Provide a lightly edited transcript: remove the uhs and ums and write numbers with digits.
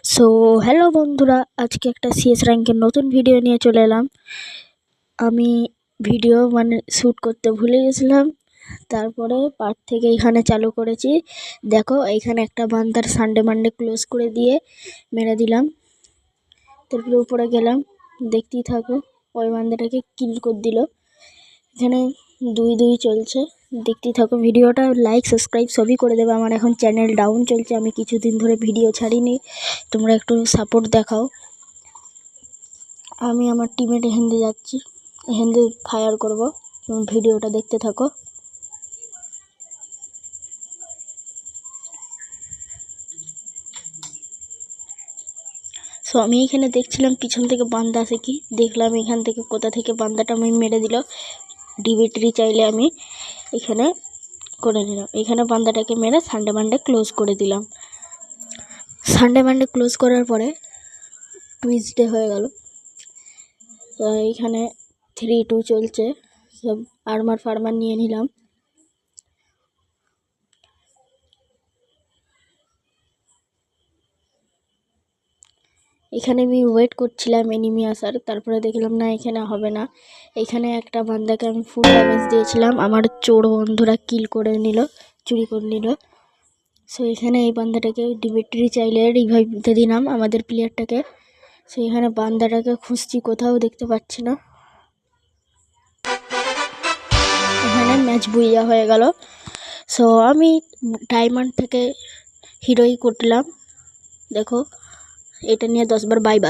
So hello বন্ধুরা, আজকে একটা সিএস র্যাঙ্কের নতুন ভিডিও নিয়ে চলে এলাম। আমি ভিডিও শ্যুট করতে ভুলে গেছিলাম, তারপরে পার্ট থেকে এখানে চালু করেছি। দেখো, এইখানে একটা বান্দার সানডে মানডে ক্লোজ করে দিয়ে মেরে দিলাম। তারপরে উপরে গেলাম, দেখতেই থাকো। ওই বান্দাটাকে কিল করে দিল। এখানে 2-2 চলছে, দেখতেই থাকো ভিডিওটা। লাইক সাবস্ক্রাইব সবই করে দেবে। আমার এখন চ্যানেল ডাউন চলছে, আমি কিছুদিন ধরে ভিডিও ছাড়িনি, তোমরা একটু সাপোর্ট দেখাও। আমি আমার টিমের হেন্দে যাচ্ছি, হেন্দে ফায়ার করব, ভিডিওটা দেখতে থাকো। সো আমি এখানে দেখছিলাম পিছন থেকে বান্দা আসে কি, দেখলাম এখান থেকে কোথা থেকে বান্দাটা আমি মেরে দিল। ডিবিটরি চাইলে আমি এখানে করে নিলাম। এখানে বান্দাটাকে মেরে সানডে মানডে ক্লোজ করে দিলাম। সানডে মানডে ক্লোজ করার পরে টুইসডে হয়ে গেল। তো এইখানে 3-2 চলছে, সব আর্মার ফার্মার নিয়ে নিলাম। এখানে আমি ওয়েট করছিলাম এনিমি আসার, তারপরে দেখলাম না, এখানে হবে না। এখানে একটা বান্দাকে আমি ফুল ড্যামেজ দিয়েছিলাম, আমার চোর বন্ধুরা কিল করে নিল, চুরি করে নিল। সো এখানে এই বান্দাটাকে ডিমিট্রি চাইলে রিভাইভ দিতে দিলাম আমাদের প্লেয়ারটাকে। সো এখানে বান্দাটাকে খুঁজছি, কোথাও দেখতে পাচ্ছি না। এখানে ম্যাচ বুইয়া হয়ে গেল। সো আমি ডায়মন্ড থেকে হিরোই করলাম। দেখো, এটা নিয়ে 10 বার বাই বাই।